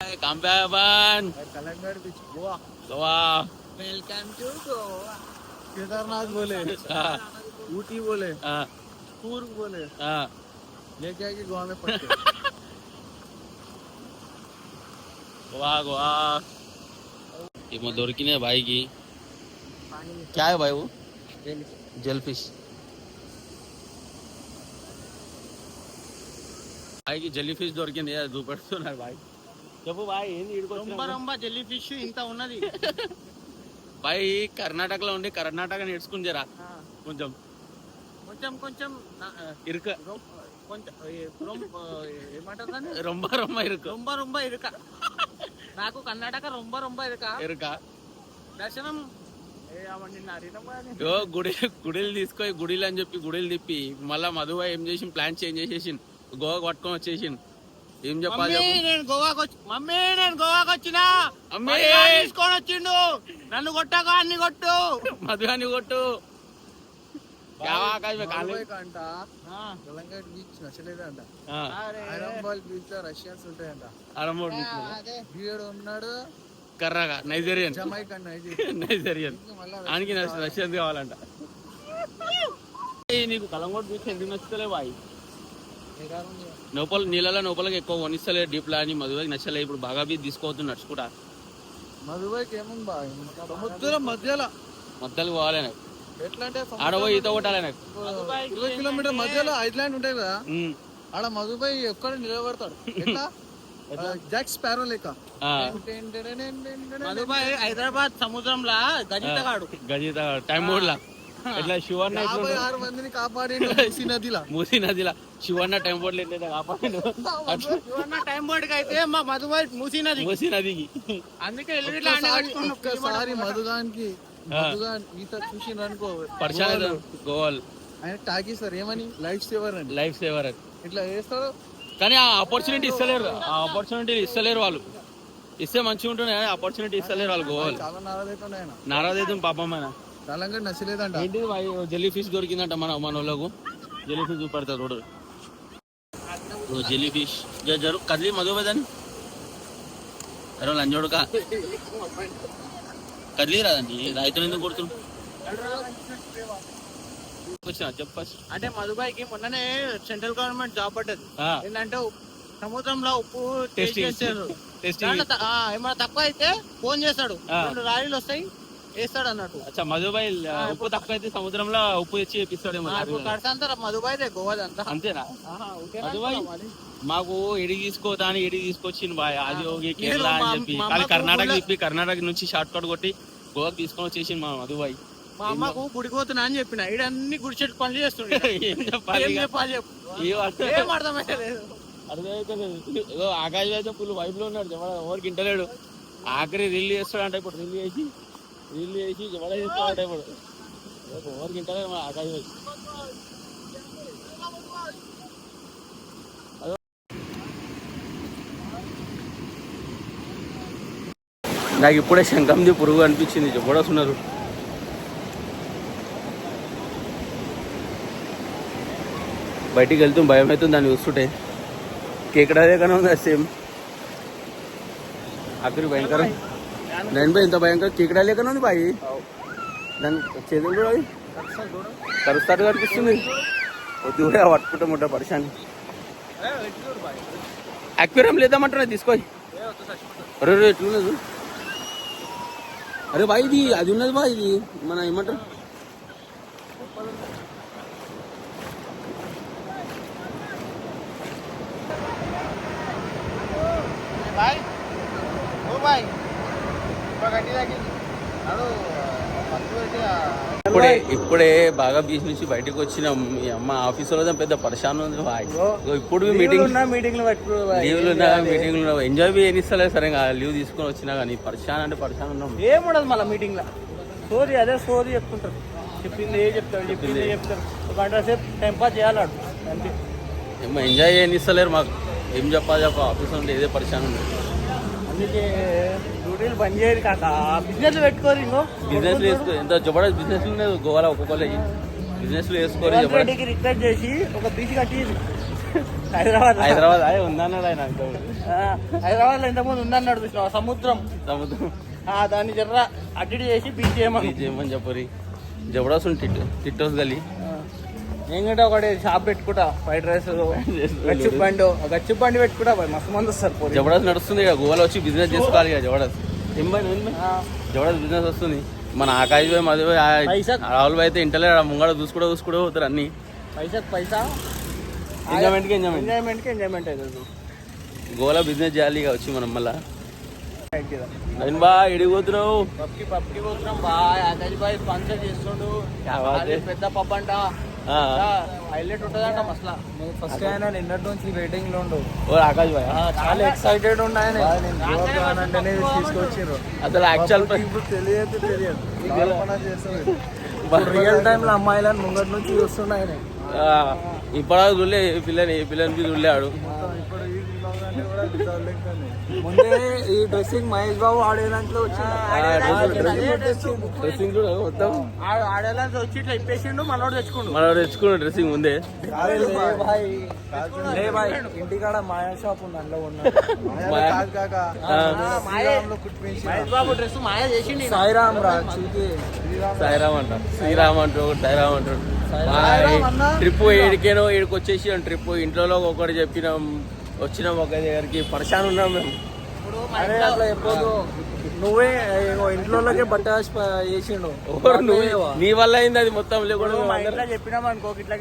कहाँ पे है अपन? Calangute beach Goa. Goa. Welcome to Goa. Kedarnath बोले, ऊटी बोले, कूर्ग बोले, लेके आएगी गोवा में पट्टे। गोवा गोवा ये मदोरकी ने भाई की क्या है भाई वो? जेलफिश भाई की जेलीफिश దొరికింది చూపెడుతున్నారు భాయ్. చెప్పు భాయ్ ఏంది రొంబ జెల్లీ ఫిష్ ఇంత ఉన్నది భాయ్. కర్ణాటకలో ఉండి కర్ణాటక నేర్చుకుని జరా కొంచెం కొంచెం కొంచెం ఇరుక కొంచెం ఏమంటారు రొంబ రొంబ ఇరుక రొంబ ఇరుక. నాకు కర్ణాటక రొంబ ఇరుక ఇరుక దర్శనం గుడిలు తీసుకొని గుడిలు అని చెప్పి గుడిలు తిప్పి మళ్ళా మధుబాయ్ ఏం చేసి ప్లాన్ చేంజ్ చేసేసి గోవా పట్టుకొని వచ్చేసి ఏం చెప్పాలి? నేను గోవాకి వచ్చిన తీసుకొని వచ్చిండు. నన్ను కొట్టాక అన్ని కొట్టు మధుగాని కొట్టు. బీచ్ నచ్చలేదంట. బీచ్ లో రష్యన్స్ ఉంటాయంట. వీడు ఉన్నాడు కర్రగా నైజీరియన్ ఆయనకి రష్యన్స్ కావాలంట. నీకు కలంగోట్ బీచ్ ఎందుకు నచ్చుతలే బాయ్? నీళ్ళలో లోపలకి ఎక్కువ కొనిస్తలే డీప్లా అని మధుబాయికి నచ్చలే. ఇప్పుడు బాగా బీచ్ తీసుకోవద్దు నడుచుకుంటా. మధుబాయికి ఏముంది బాయ్ సముద్రం మధ్యలో పోవాలి నాకు. ఎట్లా అంటే ఆడ పోయి ఈత కొట్టాలి నాకు. 20 కిలోమీటర్ మధ్యలో ఐలాండ్ ఉంటాయి కదా, ఆడ మధుబాయి ఎక్కడ నిలబడతాడు. ఎట్లా జాక్ స్పారో లేక. మధుబాయి హైదరాబాద్ సముద్రంలో గజితగాడు టైం బోర్డ్ లా ఇట్లా శివన్న 56 మందిని కాపాడి మూసీ నదిలా శివన్న టైం బోర్డ్ లేదు కాపాడు. శివన్న టైం బోర్డ్ కి అయితే మా మధుబాయి మూసీ నదికి అందుకే ఒక్కసారి మధుగానికి ఈత చూసి అనుకో పరిచయం గోవాల్ ఆయన తాగిస్తారు. ఏమని లైఫ్ సేవర్ అని. లైఫ్ సేవర్ అని ఇట్లా చేస్తాడు. కానీ ఆ ఆపర్చునిటీ ఇస్తలేరు వాళ్ళు. ఇస్తే మంచిగా ఉంటుంది కానీ ఆపర్చునిటీ ఇస్తలేరు వాళ్ళు గోవాలు. చాలా నారాదైతే పాపం ఆయన తెలంగాణ నచ్చలేదంట. ఏంటి జెల్లీ ఫిష్ దొరికిందంట మన వాళ్ళకు. జెల్లీ ఫిష్ చూపెడతారు రోడ్డు. జెల్లీ ఫిష్ జరు కదిలి మధుబదని అరే లంజోడుక కదిలి రాదండి. రైతులు ఎందుకు కొడుతున్నారు? చెప్పచ్చు అంటే మధుబాయికి మొన్ననే సెంట్రల్ గవర్నమెంట్ జాబ్ పడ్డది. ఏంటంటే సముద్రంలో ఉప్పు టేస్ట్ చేస్తారు. ఏమైనా తక్కువ అయితే ఫోన్ చేస్తాడు, 2 లారీలు వస్తాయి వేస్తాడు అన్నట్టు. అచ్చా మధుబాయి ఉప్పు తక్కువ అయితే సముద్రంలో ఉప్పు తెచ్చి వేపిస్తాడేమో. మధుబాయి గోవాదంతా అంతేనా? మధుబాయి మాకు ఎడిగి తీసుకోదాని ఎడిగి తీసుకొచ్చింది బాయ్. అది కేరళ అని చెప్పి కానీ కర్ణాటక తిప్పి కర్ణాటక నుంచి షార్ట్ కట్ కొట్టి గోవాకి తీసుకొని వచ్చేసింది మా మధుబాయి. మా అమ్మకు గుడిపోతున్నా అని చెప్పిన ఈడన్ని గుడి చెట్టు పనులు చేస్తుండే. ఏం చెప్పాలి? అర్థమైతే ఏదో ఆకాశ అయితే ఫుల్ వైపు లో ఉన్నాడు. ఎవరికి ఇంటలేడు. ఆఖరి రీల్ చేస్తాడంట. ఇప్పుడు రీల్ చేసి జమడ చేస్తాడంట. ఇప్పుడు ఎవరికి ఇంటలేదు మన ఆకాశ. నాకు ఇప్పుడే శంఖంది పురుగు అనిపించింది. చెప్పడస్తున్నారు. బయటికి వెళ్తాం భయం అవుతుంది దాన్ని చూస్తుంటే. కేకడాదే కానీ ఉంది సేమ్. ఆఖరి భయంకరం. నేను పోయి ఇంత భయంకరం కేకడా లేకనే ఉంది బాయి. దాని చేతులు కూడా కరుస్తాడు కనిపిస్తుంది. వద్దు కూడా పట్టుకుంటాం ఉంటా పరిశాన్ని. అక్వేరియం లేదామంటున్నా తీసుకో. అరే ఎట్లున్నది? అరే బాయ్ ఇది అది ఉన్నది బా. ఇది మన ఏమంటారు ఇప్పుడే బాగా బీచ్ నుంచి బయటకు వచ్చినాం. మీ అమ్మ ఆఫీసులో పెద్ద పరిశాన్ ఉంది బాయ్. ఇప్పుడు మీటింగ్లు ఎంజాయ్ చేయనిస్తలేదు. సరే లీవ్ తీసుకొని వచ్చినా కానీ పరిశాన్ అంటే పరిశాన్ ఉన్నాం. ఏముండదు మళ్ళీ మీటింగ్ లో అదే సోది చెప్తుంటారు. చెప్పింది చెప్తారు. ఒక గంట సేపు టైం పాస్ చేయాలి. ఏమో ఎంజాయ్ చేయనిస్తలేరు మాకు. ఏం చెప్పాలి ఆఫీస్ నుండి ఏదే పరిశాన్ ఉంది. అందుకే డ్యూటీలు బంద్ చేయరు కాక బిజినెస్ పెట్టుకోరు. బిజినెస్ వేసుకో. ఎంత జబర్దస్త్ బిజినెస్ ఉన్నాయి గోవాలో. ఒక్కొక్కరు బిజినెస్ వేసుకోరు. రిక్వెస్ట్ చేసి ఒక బీచ్ కట్టి హైదరాబాద్ అదే ఉందన్నాడు ఆయన హైదరాబాద్ లో ఇంతకుముందు ఉందన్నాడు చూసినావా సముద్రం సముద్రం దాన్ని జర్ర అడ్డి చేసి బీచ్ చేయమని చెప్పరి జబర్దస్త్ టిట్టోస్ గల్లీ ఏంటంటే ఒకటి షాప్ పెట్టుకుంటా ఫ్రైడ్ రైస్ గచ్చి బండి పెట్టుకుంటా మస్తు మంది వస్తారు జబర్దస్త్ నడుస్తుంది ఇక గోవాలో వచ్చి బిజినెస్ చేసుకోవాలి ఇక జబర్దస్త్ జబర్దస్త్ బిజినెస్ వస్తుంది మన ఆకాశ్ భాయ్ మధు భాయ్ రాహుల్ భాయ్ అయితే ఇంటలే ముంగడ చూసుకుంటూ పోతారు అన్ని పైసా ఎంజాయ్మెంట్ అవుతుంది గోవాలో బిజినెస్ చేయాలి ఇక వచ్చి మనం మళ్ళా నవీన్ బా ఎడికి పోతున్నావు పబ్కి పోతున్నాం బా ఆకాశ్ భాయ్ స్పాన్సర్ చేస్తుండు పెద్ద పబ్ అంట హైలైట్ ఉంటుందంట మసలా ఫస్ట్ ఆయన నిన్నటి నుంచి వెయిటింగ్ లో ఉండు ఆకాశ్ భాయ్ చాలా ఎక్సైటెడ్ ఉండు ఆయన తీసుకొచ్చారు అసలు యాక్చువల్ తెలియదు రియల్ టైమ్ లో అమ్మాయిలను ముంగటి నుంచి చూస్తుండే ఆయన ఇప్పుడు చూడలే పిల్లని చూడలేడు ముందే ఈ డ్రెస్సింగ్ మహేష్ బాబు ఆడే దాంట్లో డ్రెస్సింగ్ కూడా మొత్తం ఆడేలా వచ్చి ఇట్లా ఇప్పేసిండు మనోడు తెచ్చుకున్నాడు డ్రెస్సింగ్ ముందే ఇంటికాడ మాయా షాప్ ఉంది అందులో మహేష్ బాబు డ్రెస్ మాయా చేసిండు సాయిరామ్ రా సాయిరామ్ అంట శ్రీరామ్ అంటాడు సాయిరామ్ అంటాడు ట్రిప్ ఏడికేనో ఏడికి వచ్చేసి ట్రిప్ ఇంట్లో ఒకటి చెప్పినాం వచ్చినాం ఒక దగ్గరికి పరిశాన్ ఉన్నాం మేము అట్లా చెప్పదు నువ్వే ఇంట్లోకే బట్ట చేసిండు నీ వల్ల అయింది అది మొత్తం లేకుండా చెప్పినాం అనుకో ఇట్లా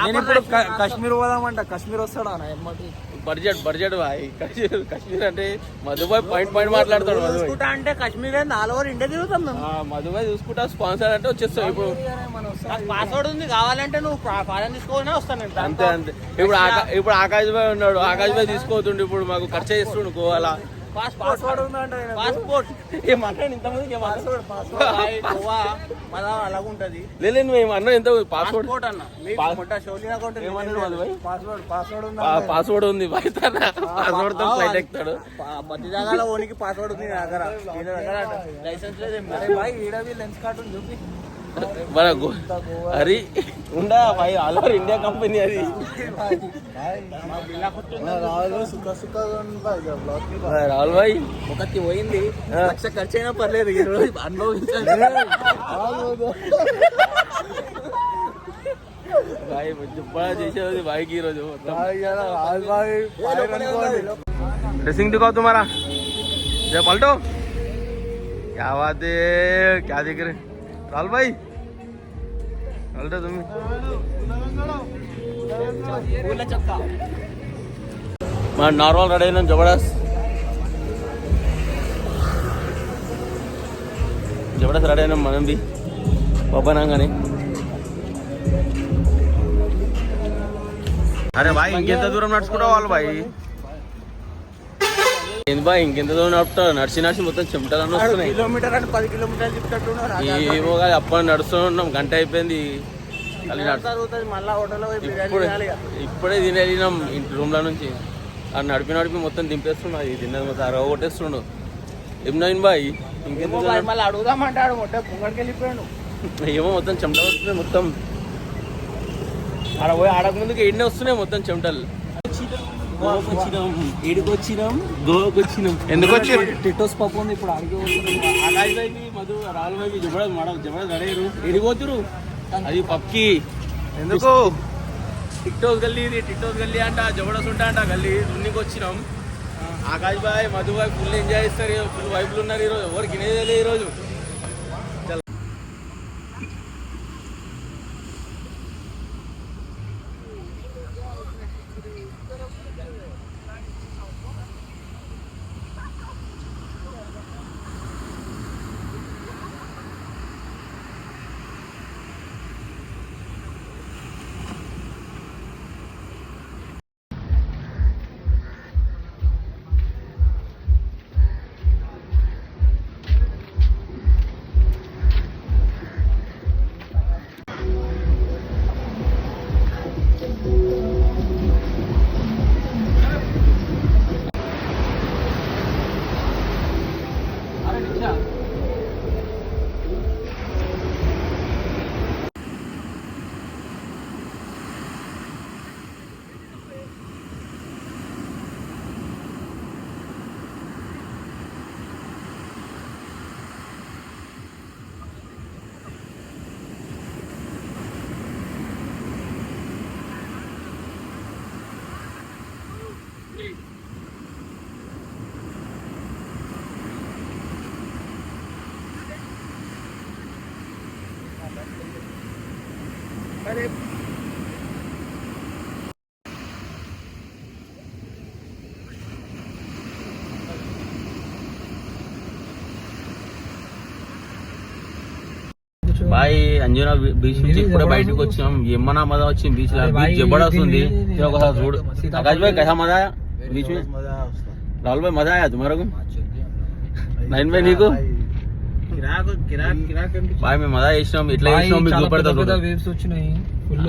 నేను ఇప్పుడు కాశ్మీర్ పోదామంట కాశ్మీర్ వస్తాడా ఎమ్మటి బడ్జెట్ కాశ్మీర్ అంటే మధుబాయ్ పాయింట్ మాట్లాడతాడు మధుబాయ్ అంటే కాశ్మీర్ ఆల్ ఓవర్ ఇండియా తిరుగుతాం మధుబాయ్ చూసుకుంటా స్పాన్సర్ అంటే వచ్చేస్తావు ఇప్పుడు పాస్వర్డ్ ఉంది కావాలంటే నువ్వు ఫారెన్ తీసుకోవాలని వస్తాను అంతే ఇప్పుడు ఆకాశ్ భాయ్ ఉన్నాడు ఆకాశ్ భాయ్ తీసుకోతుండు ఇప్పుడు మాకు ఖర్చు చేస్తుండు గోవాలా పాస్పోర్ట్ అలాగుంటది లేదు మేము అన్న ఎంత పాస్పోర్ట్ అన్న పాస్వర్డ్ ఉంది పాస్వర్డ్ తో ఫ్లైట్ ఎక్కుతాడు ప్రతి జాగాలో ఓనికి పాస్వర్డ్ ఉంది నా దగ్గర లైసెన్స్ లేదు లెన్స్ కార్డు చూపి అరే ఉండా భాయ్ ఆల్ ఓవర్ ఇండియా కంపెనీ అది రాహుల్ భాయ్ ఒకటి పోయింది లక్ష ఖర్చు అయినా పర్లేదు ఈ రోజు అనుభవించాలి భాయ్ చేసేది భాయ్కి ఈ రోజు ड्रेसिंग दिखाओ तुम्हारा जय पलटो क्या बात है क्या दिख रहे राहुल भाई पलटो तुम्हें मैं नॉर्मल रेडी అయినా జబర్దస్త్ రెడీ అయినా మనం బి పబ్బనాగానే అరే భాయ్ ఇంకెంత దూరం నడుచుకుంటావు వాళ్ళు భాయ్ ఏంది బాయ్ ఇంకెంత దూరం నడుపుతావు నడిచి మొత్తం చెమటలు వస్తున్నాయి కిలోమీటర్ అంటే 10 కిలోమీటర్లు చెప్తాడు ఏమో కాదు అప్పుడు నడుస్తూ ఉన్నాం గంట అయిపోయింది ఇప్పుడే తిని వెళ్ళినాం ఇంటి రూమ్ లో నుంచి అది నడిపి మొత్తం దింపేస్తున్నాడు అది తిన్నది మొత్తం అరవ కొట్టేస్తున్నాడు ఏం నైన్ బాయ్ ఇంకెంత మళ్ళీ అడుగుదామంటాడు ముంగడికి వెళ్ళిపోయాడు ఏమో మొత్తం చెమట వస్తున్నాయి మొత్తం ఆడ పోయి ఆడక ముందుకు ఎన్నే వస్తున్నాయి మొత్తం చెమటలు గోవాకి వచ్చినాం ఎందుకు వచ్చి టిటోస్ పప్పు ఉంది ఇప్పుడు అడిగి ఆకాశ్ భాయ్కి మధు రాహుల్ భాయ్కి జబర్దస్త్ అడగారు ఎడిపోతురు అది పప్కి ఎందుకు టిక్టోస్ గల్లీ అంట జబర్దస్త్ ఉంటా అంట గల్లీ దున్నికి వచ్చినాం ఆకాశ్ భాయ్ మధు భాయ్ ఫుల్ ఎంజాయ్ చేస్తారు ఫుల్ వైపులు ఉన్నారు ఈరోజు ఎవరికి వినేది ఈరోజు బాయ్ అంజనా బీచ్ నుంచి ఇప్పుడే బయటకు వచ్చినాం. ఏమన్నా మజా వచ్చింది బీచ్ లో. బీచ్ జబర్దస్త్ ఉంది. ఒకసారి చూడు. ఆకాश भाई कैसा मजा आया बीच में? राहुल भाई मजा आया तुम्हारे को? నైన్ भाई నీకు? బాయ్ మేము మజా చేసినాం. ఇట్లా చేసినాం మీకు చూపెడతా చూడు. వేవ్స్ వచ్చినాయి ఫుల్.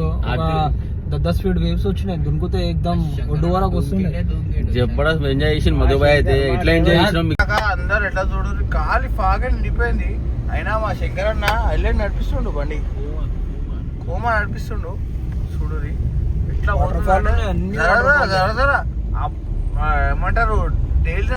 10 స్పీడ్ వేవ్స్ వచ్చినాయి. దునుకుతే ఎక్దమ్ ఒడ్డు వరకు వస్తున్నాయి. జబర్దస్త్ ఎంజాయ్ చేసిన మధు భాయ్ అయితే. ఇట్లా ఎంజాయ్ చేసినాం. అందరు ఎట్లా చూడు, కాలి ఫాగా నిండిపోయింది. అయినా మా శంకర్ అన్న హైలైట్ నడిపిస్తుండు బండి. కోమా నడిపిస్తుండు చూడు. ఎట్లా ఏమంటారు డైలీ